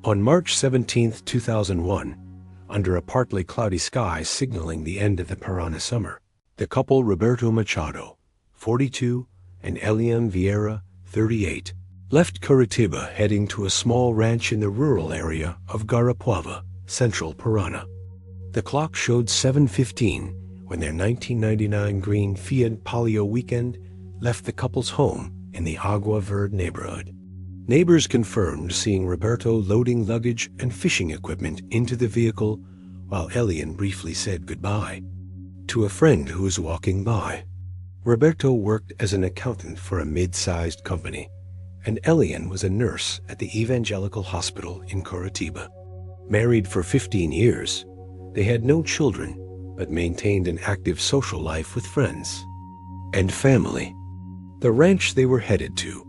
On March 17, 2001, under a partly cloudy sky signaling the end of the Paraná summer, the couple Roberto Machado, 42, and Elian Vieira, 38, left Curitiba heading to a small ranch in the rural area of Garapuava, central Paraná. The clock showed 7:15 when their 1999 green Fiat Palio Weekend left the couple's home in the Agua Verde neighborhood. Neighbors confirmed seeing Roberto loading luggage and fishing equipment into the vehicle while Elian briefly said goodbye to a friend who was walking by. Roberto worked as an accountant for a mid-sized company, and Elian was a nurse at the Evangelical Hospital in Curitiba. Married for 15 years, they had no children, but maintained an active social life with friends and family. The ranch they were headed to,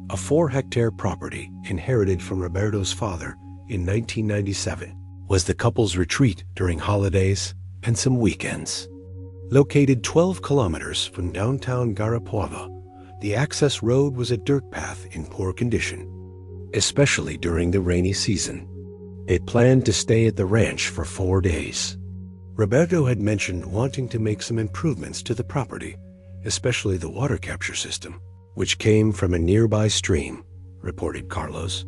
a 4-hectare property inherited from Roberto's father in 1997, was the couple's retreat during holidays and some weekends. Located 12 kilometers from downtown Garapuava, the access road was a dirt path in poor condition, especially during the rainy season. It planned to stay at the ranch for 4 days. Roberto had mentioned wanting to make some improvements to the property, especially the water capture system, which came from a nearby stream, reported Carlos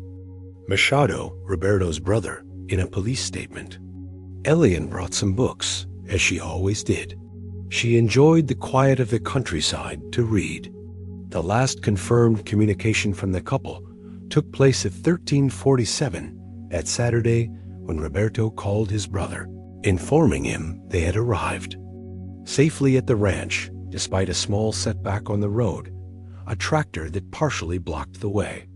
Machado, Roberto's brother, in a police statement. Elian brought some books, as she always did. She enjoyed the quiet of the countryside to read. The last confirmed communication from the couple took place at 13:47 that Saturday when Roberto called his brother, informing him they had arrived safely at the ranch despite a small setback on the road, a tractor that partially blocked the way.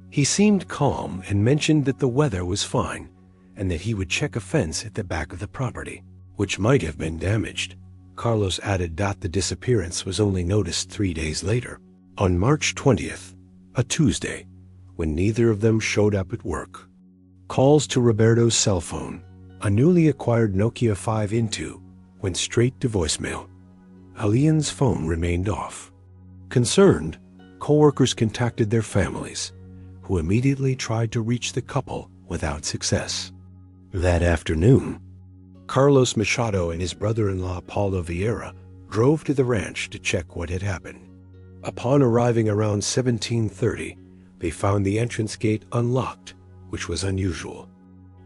He seemed calm and mentioned that the weather was fine and that he would check a fence at the back of the property, which might have been damaged. Carlos added that the disappearance was only noticed 3 days later, on March 20th, a Tuesday, when neither of them showed up at work. Calls to Roberto's cell phone, a newly acquired Nokia 5-2, went straight to voicemail. Elian's phone remained off. Concerned, co-workers contacted their families, who immediately tried to reach the couple without success. That afternoon, Carlos Machado and his brother-in-law Paulo Vieira drove to the ranch to check what had happened. Upon arriving around 17:30, they found the entrance gate unlocked, which was unusual.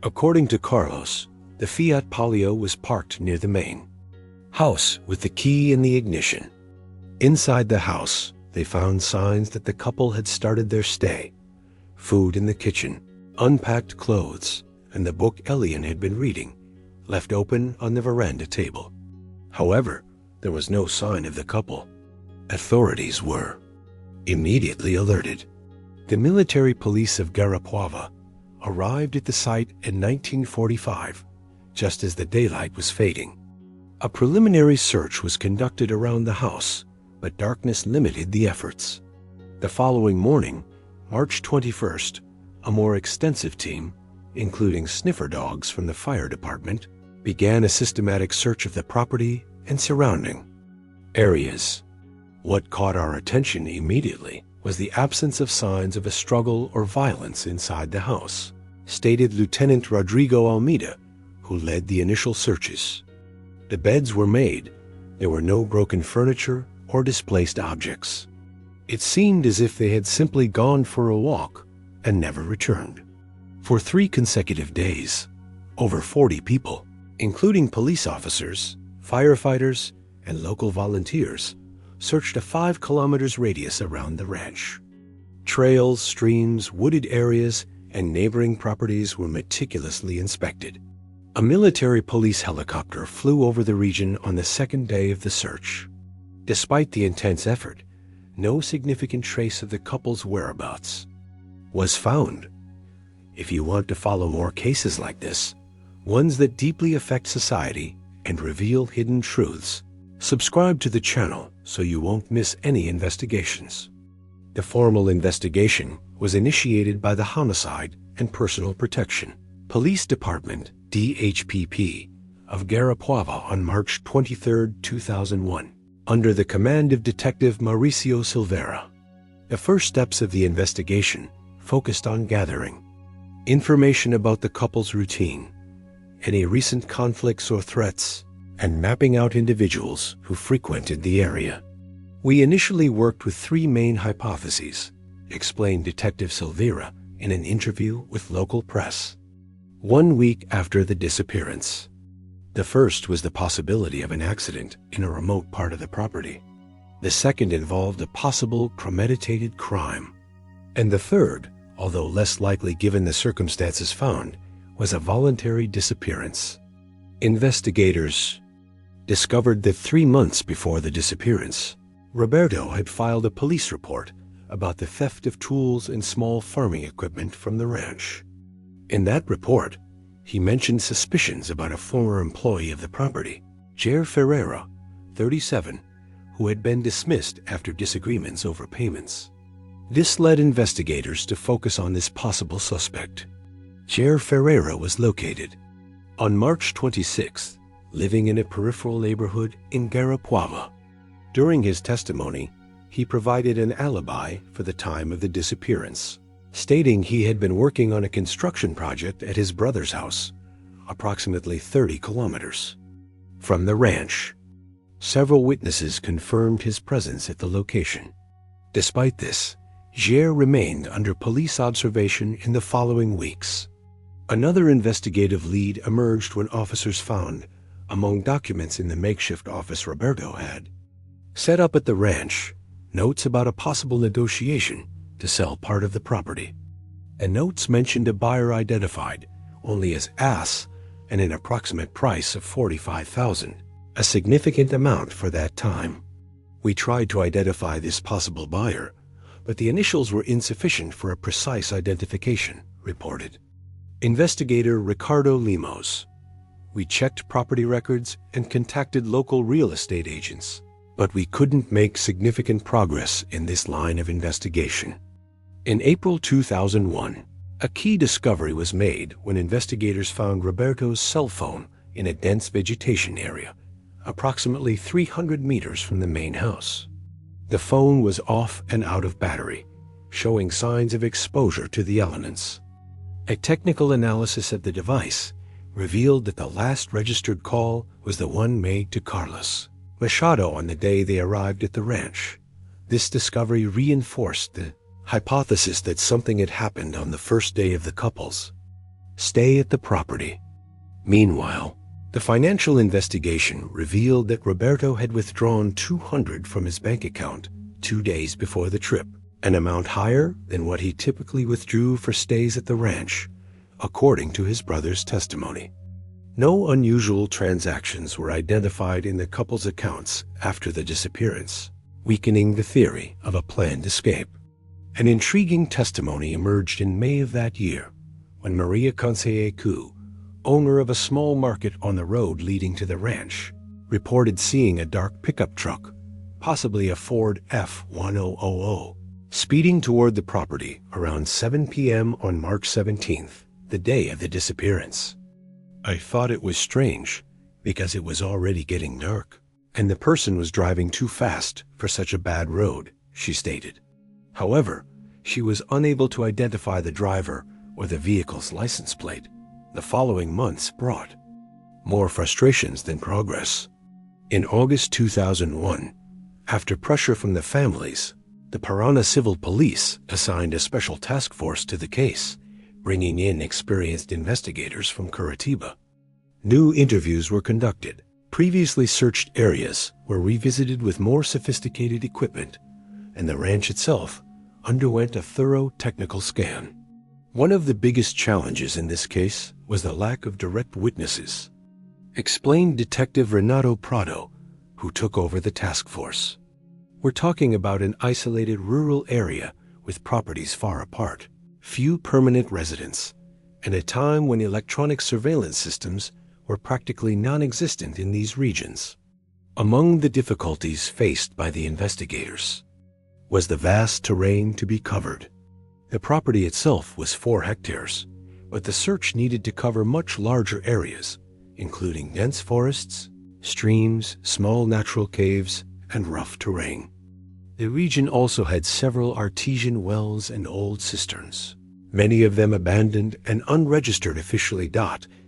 According to Carlos, the Fiat Palio was parked near the main house with the key in the ignition. Inside the house, they found signs that the couple had started their stay: food in the kitchen, unpacked clothes, and the book Elian had been reading, left open on the veranda table. However, there was no sign of the couple. Authorities were immediately alerted. The military police of Garapuava arrived at the site in 1945, just as the daylight was fading. A preliminary search was conducted around the house, but darkness limited the efforts. The following morning, March 21st, a more extensive team, including sniffer dogs from the fire department, began a systematic search of the property and surrounding areas. What caught our attention immediately was the absence of signs of a struggle or violence inside the house, stated Lieutenant Rodrigo Almeida, who led the initial searches. The beds were made. There were no broken furniture or displaced objects. It seemed as if they had simply gone for a walk and never returned. For 3 consecutive days, over 40 people, including police officers, firefighters, and local volunteers, searched a 5 kilometers radius around the ranch. Trails, streams, wooded areas, and neighboring properties were meticulously inspected. A military police helicopter flew over the region on the 2nd day of the search. Despite the intense effort, no significant trace of the couple's whereabouts was found. If you want to follow more cases like this, ones that deeply affect society and reveal hidden truths, subscribe to the channel so you won't miss any investigations. The formal investigation was initiated by the Homicide and Personal Protection Police Department, DHPP, of Garapuava on March 23, 2001, under the command of Detective Mauricio Silveira. The first steps of the investigation focused on gathering information about the couple's routine, any recent conflicts or threats, and mapping out individuals who frequented the area. We initially worked with three main hypotheses, explained Detective Silveira in an interview with local press. 1 week after the disappearance. The first was the possibility of an accident in a remote part of the property. The second involved a possible premeditated crime. And the third, although less likely given the circumstances found, was a voluntary disappearance. Investigators discovered that 3 months before the disappearance, Roberto had filed a police report about the theft of tools and small farming equipment from the ranch. In that report, he mentioned suspicions about a former employee of the property, Jair Ferreira, 37, who had been dismissed after disagreements over payments. This led investigators to focus on this possible suspect. Jair Ferreira was located on March 26th, living in a peripheral neighborhood in Garapuava. During his testimony, he provided an alibi for the time of the disappearance, stating he had been working on a construction project at his brother's house, approximately 30 kilometers from the ranch. Several witnesses confirmed his presence at the location. Despite this, Jair remained under police observation in the following weeks. Another investigative lead emerged when officers found, among documents in the makeshift office Roberto had set up at the ranch, notes about a possible negotiation to sell part of the property. And notes mentioned a buyer identified only as Ass and an approximate price of $45,000, a significant amount for that time. We tried to identify this possible buyer, but the initials were insufficient for a precise identification, reported investigator Ricardo Lemos. We checked property records and contacted local real estate agents, but we couldn't make significant progress in this line of investigation. In April 2001, a key discovery was made when investigators found Roberto's cell phone in a dense vegetation area, approximately 300 meters from the main house. The phone was off and out of battery, showing signs of exposure to the elements. A technical analysis of the device revealed that the last registered call was the one made to Carlos Machado on the day they arrived at the ranch. This discovery reinforced the hypothesis that something had happened on the first day of the couple's stay at the property. Meanwhile, the financial investigation revealed that Roberto had withdrawn $200 from his bank account 2 days before the trip, an amount higher than what he typically withdrew for stays at the ranch, according to his brother's testimony. No unusual transactions were identified in the couple's accounts after the disappearance, weakening the theory of a planned escape. An intriguing testimony emerged in May of that year, when Maria Conceição, owner of a small market on the road leading to the ranch, reported seeing a dark pickup truck, possibly a Ford F-1000, speeding toward the property around 7 p.m. on March 17th, the day of the disappearance. I thought it was strange because it was already getting dark, and the person was driving too fast for such a bad road, she stated. However, she was unable to identify the driver or the vehicle's license plate. The following months brought more frustrations than progress. In August 2001, after pressure from the families, the Paraná Civil Police assigned a special task force to the case, bringing in experienced investigators from Curitiba. New interviews were conducted. Previously searched areas were revisited with more sophisticated equipment, and the ranch itself underwent a thorough technical scan. One of the biggest challenges in this case was the lack of direct witnesses, explained Detective Renato Prado, who took over the task force. We're talking about an isolated rural area with properties far apart, few permanent residents, and a time when electronic surveillance systems were practically non-existent in these regions. Among the difficulties faced by the investigators was the vast terrain to be covered. The property itself was 4 hectares, but the search needed to cover much larger areas, including dense forests, streams, small natural caves, and rough terrain. The region also had several artesian wells and old cisterns. many of them abandoned and unregistered officially.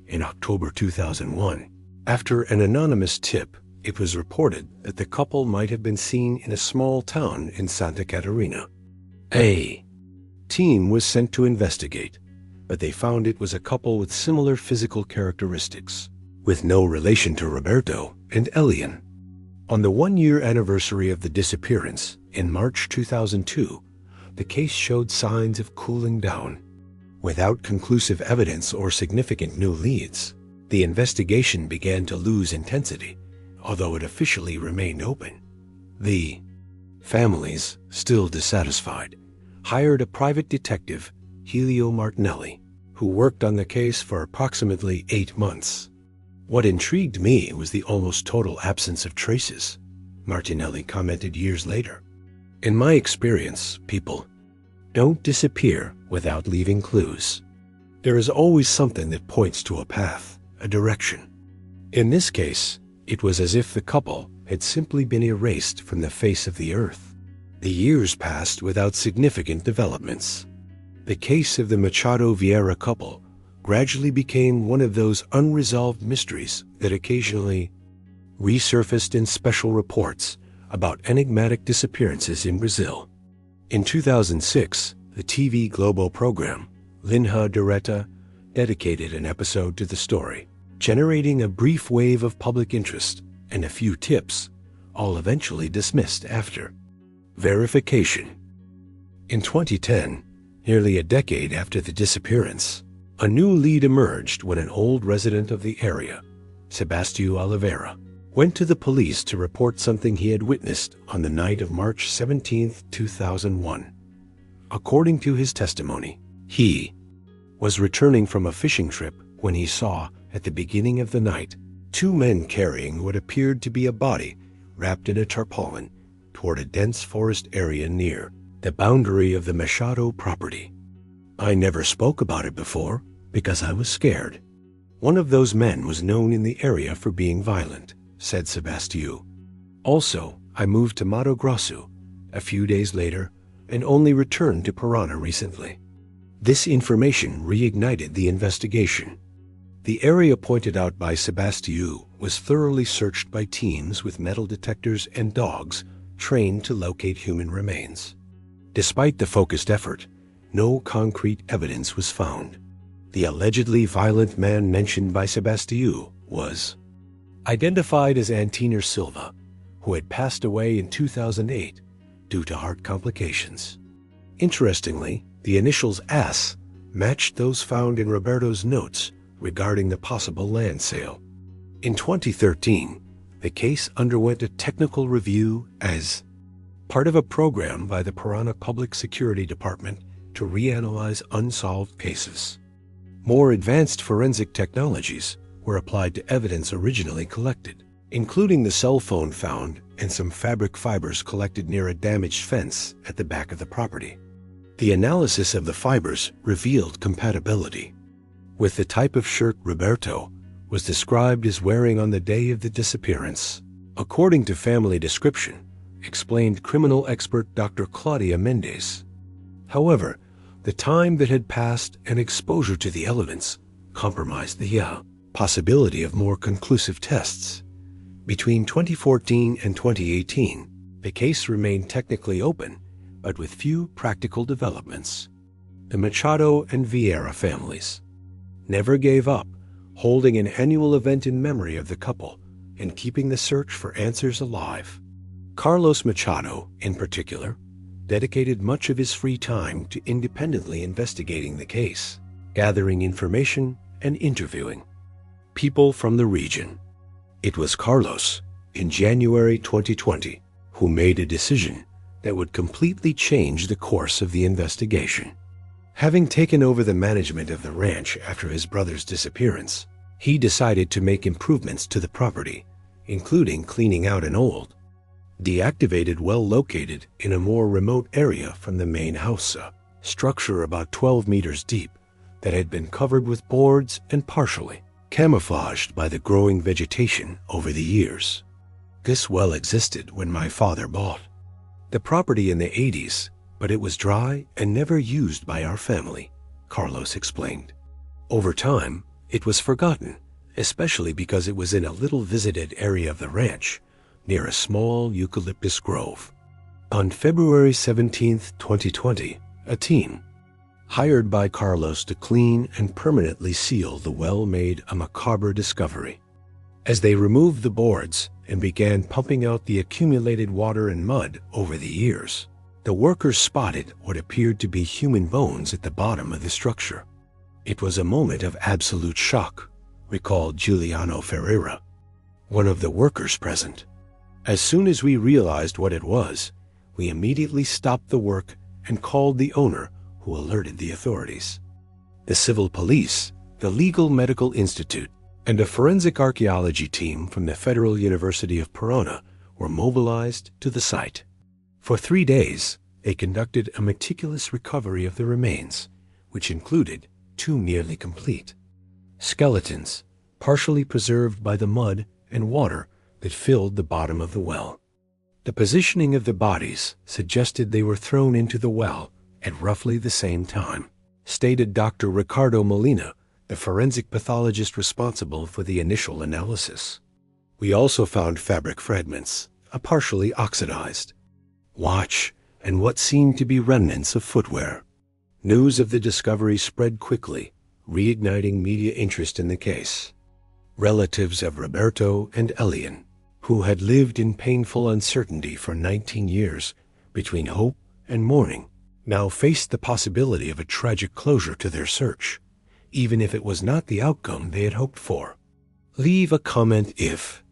In October 2001, after an anonymous tip, it was reported that the couple might have been seen in a small town in Santa Catarina. A team was sent to investigate, but they found it was a couple with similar physical characteristics, with no relation to Roberto and Elian. On the one-year anniversary of the disappearance, in March 2002, the case showed signs of cooling down. Without conclusive evidence or significant new leads, the investigation began to lose intensity, although it officially remained open. The families, still dissatisfied, hired a private detective, Helio Martinelli, who worked on the case for approximately 8 months. What intrigued me was the almost total absence of traces, Martinelli commented years later. In my experience, people don't disappear without leaving clues. There is always something that points to a path, a direction. In this case, it was as if the couple had simply been erased from the face of the earth. The years passed without significant developments. The case of the Machado Vieira couple gradually became one of those unresolved mysteries that occasionally resurfaced in special reports about enigmatic disappearances in Brazil. In 2006, the TV Globo program, Linha Direta, dedicated an episode to the story, generating a brief wave of public interest and a few tips, all eventually dismissed after verification. In 2010, nearly a decade after the disappearance, a new lead emerged when an old resident of the area, Sebastião Oliveira, went to the police to report something he had witnessed on the night of March 17, 2001. According to his testimony, he was returning from a fishing trip when he saw, at the beginning of the night, 2 men carrying what appeared to be a body wrapped in a tarpaulin toward a dense forest area near the boundary of the Machado property. I never spoke about it before because I was scared. One of those men was known in the area for being violent, said Sebastião. Also, I moved to Mato Grosso a few days later and only returned to Paraná recently. This information reignited the investigation. The area pointed out by Sebastião was thoroughly searched by teams with metal detectors and dogs trained to locate human remains. Despite the focused effort, no concrete evidence was found. The allegedly violent man mentioned by Sebastião was identified as Antiner Silva, who had passed away in 2008 due to heart complications. Interestingly, the initials AS matched those found in Roberto's notes regarding the possible land sale. In 2013, the case underwent a technical review as part of a program by the Paraná Public Security Department to reanalyze unsolved cases. More advanced forensic technologies were applied to evidence originally collected, including the cell phone found and some fabric fibers collected near a damaged fence at the back of the property. The analysis of the fibers revealed compatibility with the type of shirt Roberto was described as wearing on the day of the disappearance. According to family description, explained criminal expert Dr. Claudia Mendes. However, the time that had passed and exposure to the elements compromised the possibility of more conclusive tests. Between 2014 and 2018, the case remained technically open, but with few practical developments. The Machado and Vieira families never gave up, holding an annual event in memory of the couple and keeping the search for answers alive. Carlos Machado, in particular, dedicated much of his free time to independently investigating the case, gathering information and interviewing people from the region. It was Carlos, in January 2020, who made a decision that would completely change the course of the investigation. Having taken over the management of the ranch after his brother's disappearance, he decided to make improvements to the property, including cleaning out an old, deactivated well located in a more remote area from the main house, structure about 12 meters deep that had been covered with boards and partially camouflaged by the growing vegetation over the years. This well existed when my father bought the property in the 80s, but it was dry and never used by our family, Carlos explained. Over time, it was forgotten, especially because it was in a little visited area of the ranch, near a small eucalyptus grove. On February 17, 2020, a team, hired by Carlos to clean and permanently seal the well, made a macabre discovery. As they removed the boards and began pumping out the accumulated water and mud over the years, the workers spotted what appeared to be human bones at the bottom of the structure. It was a moment of absolute shock, recalled Giuliano Ferreira, one of the workers present. As soon as we realized what it was, we immediately stopped the work and called the owner, who alerted the authorities. The civil police, the Legal Medical Institute, and a forensic archaeology team from the Federal University of Paraná were mobilized to the site. For 3 days, they conducted a meticulous recovery of the remains, which included 2 nearly complete skeletons, partially preserved by the mud and water that filled the bottom of the well. The positioning of the bodies suggested they were thrown into the well at roughly the same time, stated Dr. Ricardo Molina, the forensic pathologist responsible for the initial analysis. We also found fabric fragments, a partially oxidized watch, and what seemed to be remnants of footwear. News of the discovery spread quickly, reigniting media interest in the case. Relatives of Roberto and Elian, who had lived in painful uncertainty for 19 years between hope and mourning, now faced the possibility of a tragic closure to their search, even if it was not the outcome they had hoped for. Leave a comment if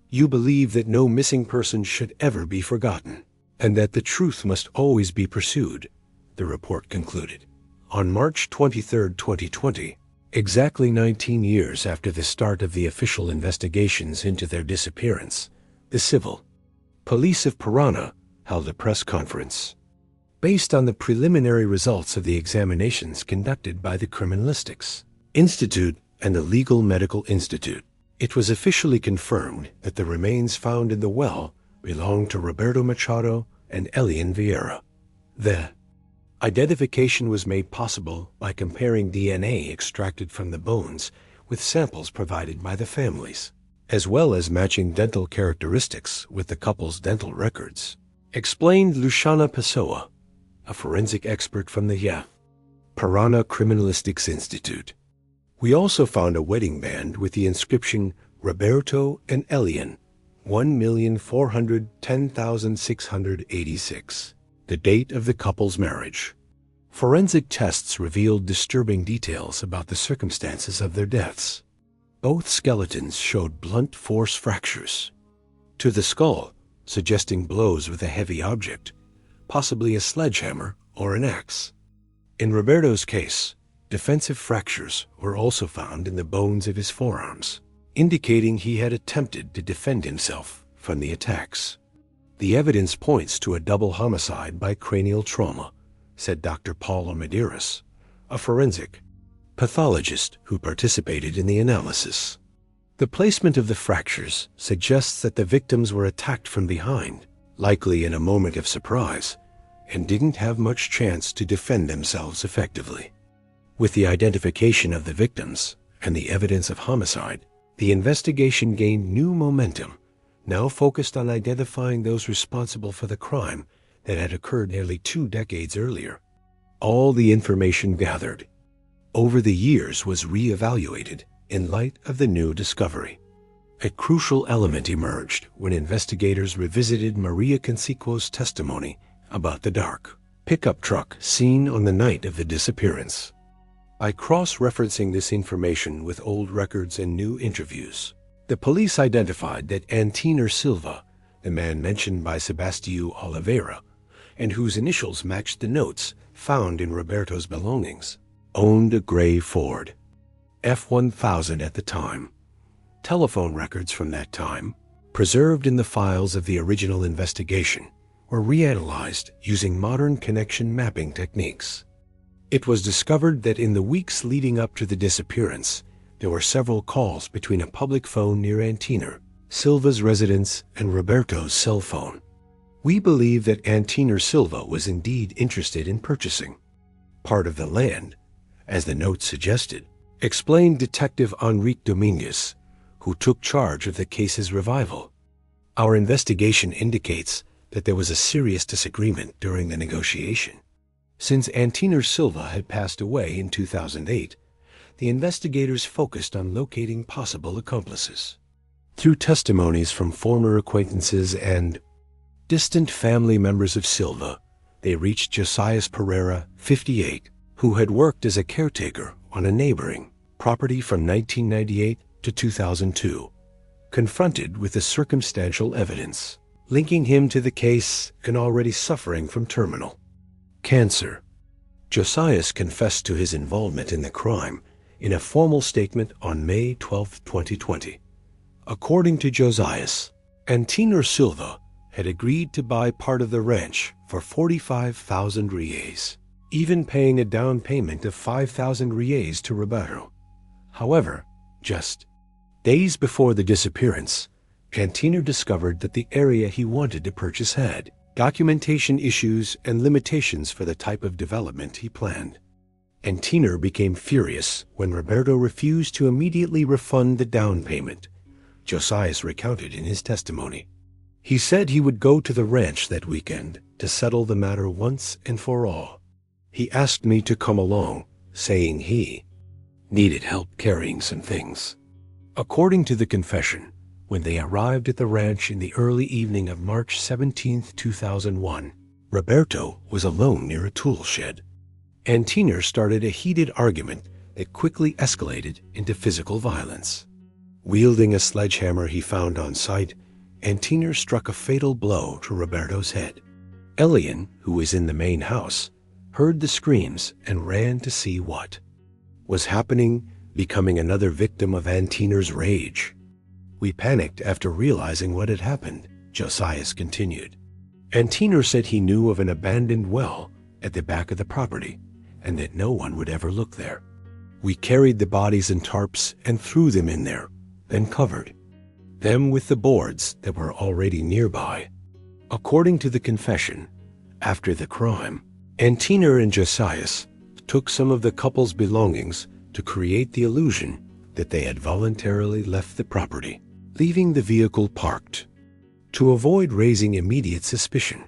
you believe that no missing person should ever be forgotten, and that the truth must always be pursued, the report concluded. On March 23, 2020, exactly 19 years after the start of the official investigations into their disappearance, the civil police of Paraná held a press conference. Based on the preliminary results of the examinations conducted by the Criminalistics Institute and the Legal Medical Institute, it was officially confirmed that the remains found in the well belonged to Roberto Machado and Elian Vieira. The identification was made possible by comparing DNA extracted from the bones with samples provided by the families, as well as matching dental characteristics with the couple's dental records, explained Luciana Pessoa, a forensic expert from the Paraná Criminalistics Institute. We also found a wedding band with the inscription Roberto and Elian, 1,410,686, the date of the couple's marriage. Forensic tests revealed disturbing details about the circumstances of their deaths. Both skeletons showed blunt force fractures to the skull, suggesting blows with a heavy object, possibly a sledgehammer or an axe. In Roberto's case, defensive fractures were also found in the bones of his forearms, indicating he had attempted to defend himself from the attacks. The evidence points to a double homicide by cranial trauma, said Dr. Paula Medeiros, a forensic pathologist who participated in the analysis. The placement of the fractures suggests that the victims were attacked from behind, likely in a moment of surprise, and didn't have much chance to defend themselves effectively. With the identification of the victims and the evidence of homicide, the investigation gained new momentum, now focused on identifying those responsible for the crime that had occurred nearly 2 decades earlier. All the information gathered over the years was re-evaluated in light of the new discovery. A crucial element emerged when investigators revisited Maria Consequo's testimony about the dark pickup truck seen on the night of the disappearance. By cross-referencing this information with old records and new interviews, the police identified that Antiner Silva, the man mentioned by Sebastião Oliveira, and whose initials matched the notes found in Roberto's belongings, owned a gray Ford F-1000 at the time. Telephone records from that time, preserved in the files of the original investigation, were reanalyzed using modern connection mapping techniques. It was discovered that in the weeks leading up to the disappearance, there were several calls between a public phone near Antiner Silva's residence and Roberto's cell phone. We believe that Antiner Silva was indeed interested in purchasing part of the land, as the note suggested, explained Detective Enrique Dominguez, who took charge of the case's revival. Our investigation indicates that there was a serious disagreement during the negotiation. Since Antinor Silva had passed away in 2008, the investigators focused on locating possible accomplices. Through testimonies from former acquaintances and distant family members of Silva, they reached Josias Pereira, 58, who had worked as a caretaker on a neighboring property from 1998 to 2002, confronted with the circumstantial evidence linking him to the case and already suffering from terminal cancer. Josias confessed to his involvement in the crime in a formal statement on May 12, 2020. According to Josias, Antinor Silva had agreed to buy part of the ranch for 45,000 reais, even paying a down payment of 5,000 reais to Roberto. However, just days before the disappearance, Antinor discovered that the area he wanted to purchase had documentation issues and limitations for the type of development he planned. Antinor became furious when Roberto refused to immediately refund the down payment, Josias recounted in his testimony. He said he would go to the ranch that weekend to settle the matter once and for all. He asked me to come along, saying he needed help carrying some things. According to the confession, when they arrived at the ranch in the early evening of March 17, 2001, Roberto was alone near a tool shed. Antinor started a heated argument that quickly escalated into physical violence. Wielding a sledgehammer he found on site, Antinor struck a fatal blow to Roberto's head. Elian, who was in the main house, heard the screams and ran to see what was happening, becoming another victim of Antinor's rage. We panicked after realizing what had happened, Josias continued. Antinor said he knew of an abandoned well at the back of the property and that no one would ever look there. We carried the bodies in tarps and threw them in there, then covered them with the boards that were already nearby. According to the confession, after the crime, Antinor and Josias took some of the couple's belongings to create the illusion that they had voluntarily left the property, leaving the vehicle parked to avoid raising immediate suspicion.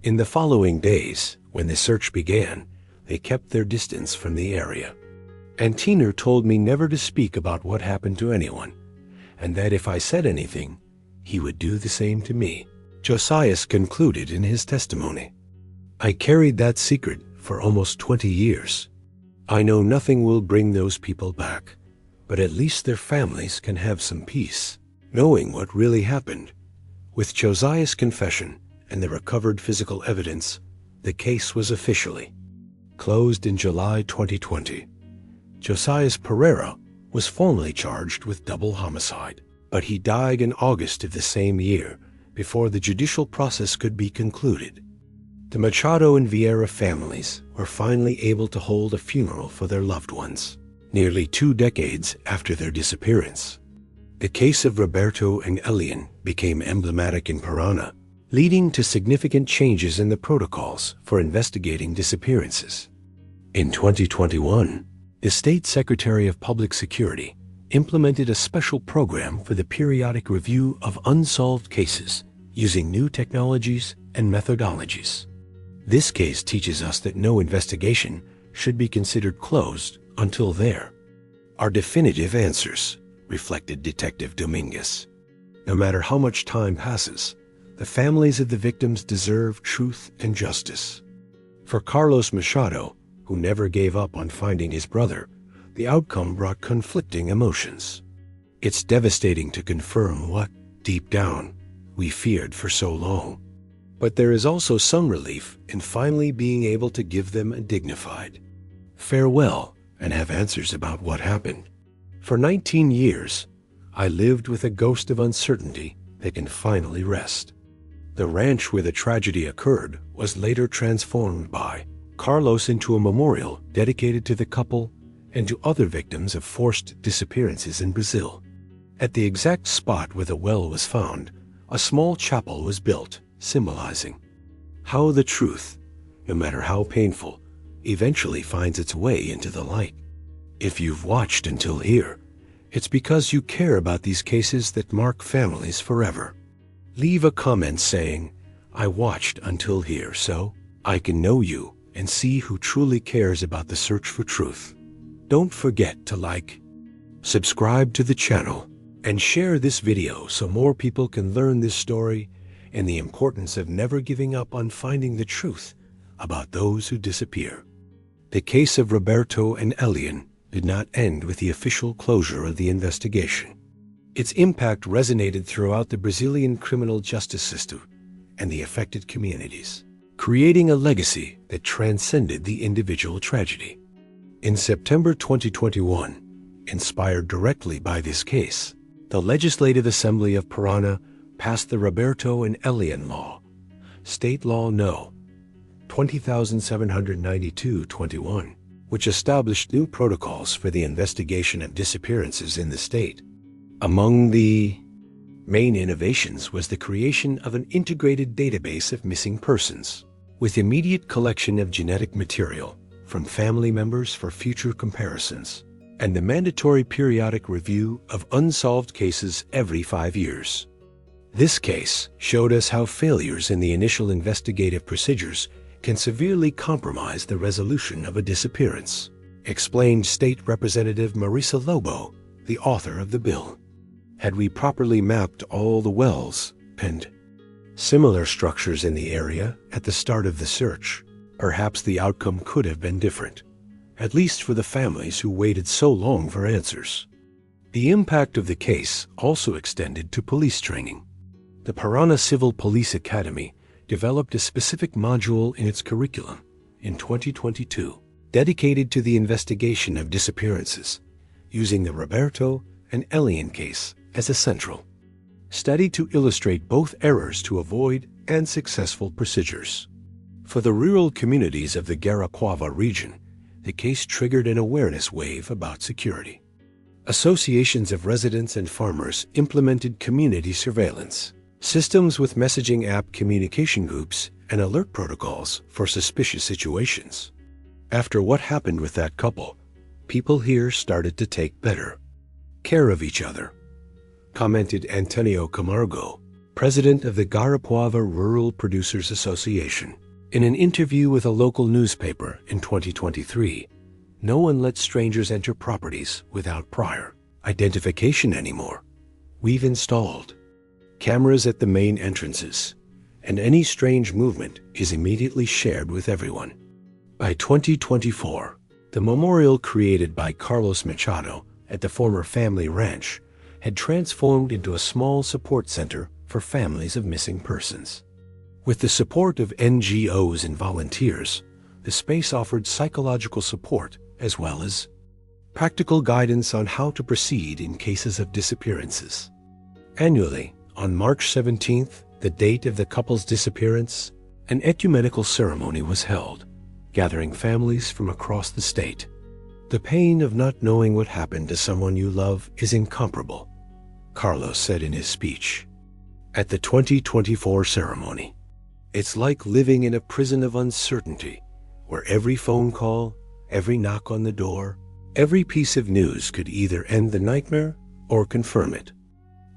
In the following days, when the search began, they kept their distance from the area. Antinor told me never to speak about what happened to anyone, and that if I said anything, he would do the same to me, Josias concluded in his testimony. I carried that secret for almost 20 years. I know nothing will bring those people back, but at least their families can have some peace, knowing what really happened. With Josias' confession and the recovered physical evidence, the case was officially closed in July 2020. Josias Pereira was formally charged with double homicide, but he died in August of the same year before the judicial process could be concluded. The Machado and Vieira families were finally able to hold a funeral for their loved ones, nearly 2 decades after their disappearance. The case of Roberto and Elian became emblematic in Paraná, leading to significant changes in the protocols for investigating disappearances. In 2021, the State Secretary of Public Security implemented a special program for the periodic review of unsolved cases using new technologies and methodologies. This case teaches us that no investigation should be considered closed until there are definitive answers, reflected Detective Dominguez. No matter how much time passes, the families of the victims deserve truth and justice. For Carlos Machado, who never gave up on finding his brother, the outcome brought conflicting emotions. It's devastating to confirm what, deep down, we feared for so long. But there is also some relief in finally being able to give them a dignified farewell and have answers about what happened. For 19 years, I lived with a ghost of uncertainty that can finally rest. The ranch where the tragedy occurred was later transformed by Carlos into a memorial dedicated to the couple and to other victims of forced disappearances in Brazil. At the exact spot where the well was found, a small chapel was built, symbolizing how the truth, no matter how painful, eventually finds its way into the light. If you've watched until here, it's because you care about these cases that mark families forever. Leave a comment saying, "I watched until here so I can know you and see who truly cares about the search for truth." Don't forget to like, subscribe to the channel, and share this video so more people can learn this story and the importance of never giving up on finding the truth about those who disappear. The case of Roberto and Elian did not end with the official closure of the investigation. Its impact resonated throughout the Brazilian criminal justice system and the affected communities, creating a legacy that transcended the individual tragedy. In September 2021, inspired directly by this case, the Legislative Assembly of Paraná passed the Roberto and Elian Law, State Law No. 20,792/21, which established new protocols for the investigation of disappearances in the state. Among the main innovations was the creation of an integrated database of missing persons, with immediate collection of genetic material from family members for future comparisons, and the mandatory periodic review of unsolved cases every 5 years. This case showed us how failures in the initial investigative procedures can severely compromise the resolution of a disappearance, explained State Representative Marisa Lobo, the author of the bill. Had we properly mapped all the wells, and similar structures in the area at the start of the search, perhaps the outcome could have been different, at least for the families who waited so long for answers. The impact of the case also extended to police training. The Paraná Civil Police Academy developed a specific module in its curriculum in 2022 dedicated to the investigation of disappearances, using the Roberto and Elian case as a central study to illustrate both errors to avoid and successful procedures. For the rural communities of the Guarapuava region, the case triggered an awareness wave about security. Associations of residents and farmers implemented community surveillance systems with messaging app communication groups and alert protocols for suspicious situations. After what happened with that couple, people here started to take better care of each other, commented Antonio Camargo, president of the Guarapuava Rural Producers Association. In an interview with a local newspaper in 2023, no one lets strangers enter properties without prior identification anymore. We've installed cameras at the main entrances, and any strange movement is immediately shared with everyone. By 2024, the memorial created by Carlos Machado at the former family ranch had transformed into a small support center for families of missing persons. With the support of NGOs and volunteers, the space offered psychological support as well as practical guidance on how to proceed in cases of disappearances. Annually, on March 17th, the date of the couple's disappearance, an ecumenical ceremony was held, gathering families from across the state. The pain of not knowing what happened to someone you love is incomparable, Carlos said in his speech. At the 2024 ceremony, it's like living in a prison of uncertainty, where every phone call, every knock on the door, every piece of news could either end the nightmare or confirm it.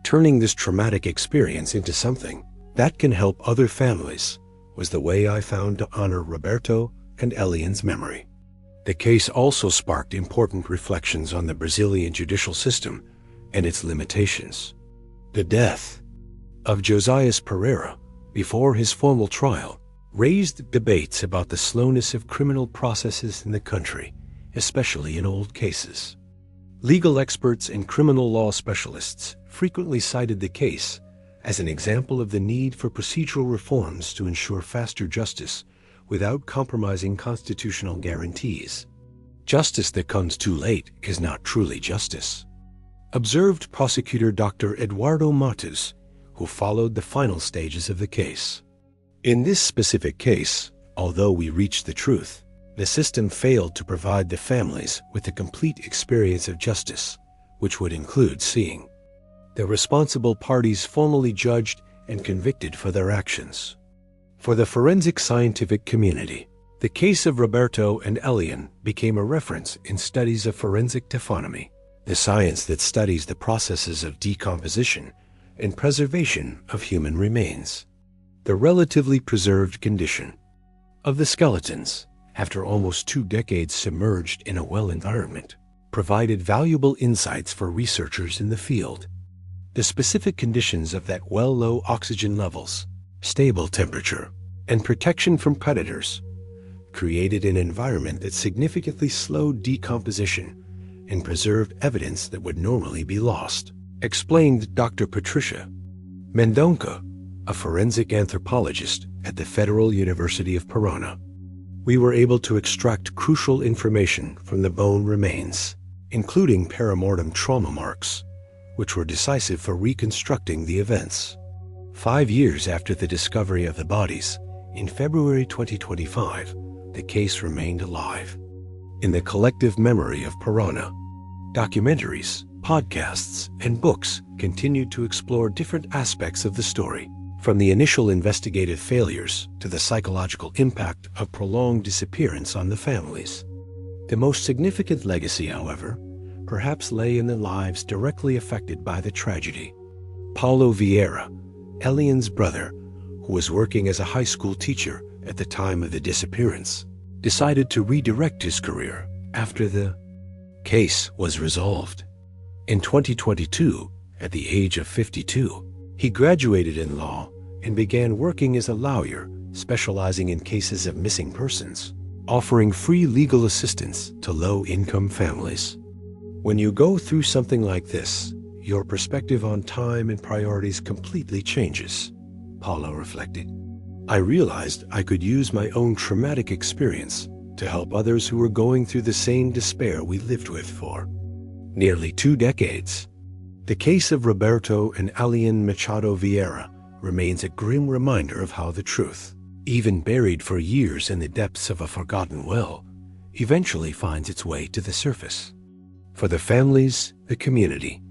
Turning this traumatic experience into something that can help other families was the way I found to honor Roberto and Elian's memory. The case also sparked important reflections on the Brazilian judicial system and its limitations. The death of Josias Pereira before his formal trial raised debates about the slowness of criminal processes in the country, especially in old cases. Legal experts and criminal law specialists frequently cited the case as an example of the need for procedural reforms to ensure faster justice without compromising constitutional guarantees. Justice that comes too late is not truly justice, observed prosecutor Dr. Eduardo Matos, who followed the final stages of the case. In this specific case, although we reached the truth, the system failed to provide the families with the complete experience of justice, which would include seeing the responsible parties formally judged and convicted for their actions. For the forensic scientific community, The case of Roberto and Elian became a reference in studies of forensic taphonomy, the science that studies the processes of decomposition and preservation of human remains. The relatively preserved condition of the skeletons, after almost 2 decades submerged in a well environment, provided valuable insights for researchers in the field. The specific conditions of that well, low oxygen levels, stable temperature, and protection from predators created an environment that significantly slowed decomposition and preserved evidence that would normally be lost, explained Dr. Patricia Mendonca, a forensic anthropologist at the Federal University of Paraná. We were able to extract crucial information from the bone remains, including perimortem trauma marks, which were decisive for reconstructing the events. 5 years after the discovery of the bodies, in February 2025, the case remained alive. In the collective memory of Paraná, documentaries, podcasts, and books continued to explore different aspects of the story, from the initial investigative failures to the psychological impact of prolonged disappearance on the families. The most significant legacy, however, perhaps lay in the lives directly affected by the tragedy. Paulo Vieira, Elian's brother, who was working as a high school teacher at the time of the disappearance, decided to redirect his career after the case was resolved. In 2022, at the age of 52, he graduated in law and began working as a lawyer, specializing in cases of missing persons, offering free legal assistance to low-income families. When you go through something like this, your perspective on time and priorities completely changes, Paulo reflected. I realized I could use my own traumatic experience to help others who were going through the same despair we lived with for nearly 2 decades. The case of Roberto and Elian Machado Vieira remains a grim reminder of how the truth, even buried for years in the depths of a forgotten well, eventually finds its way to the surface. For the families, the community,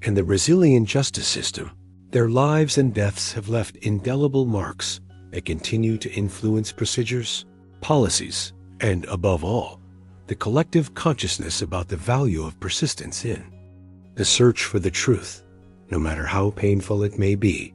and the resilient justice system, their lives and deaths have left indelible marks that continue to influence procedures, policies, and, above all, the collective consciousness about the value of persistence in the search for the truth, no matter how painful it may be,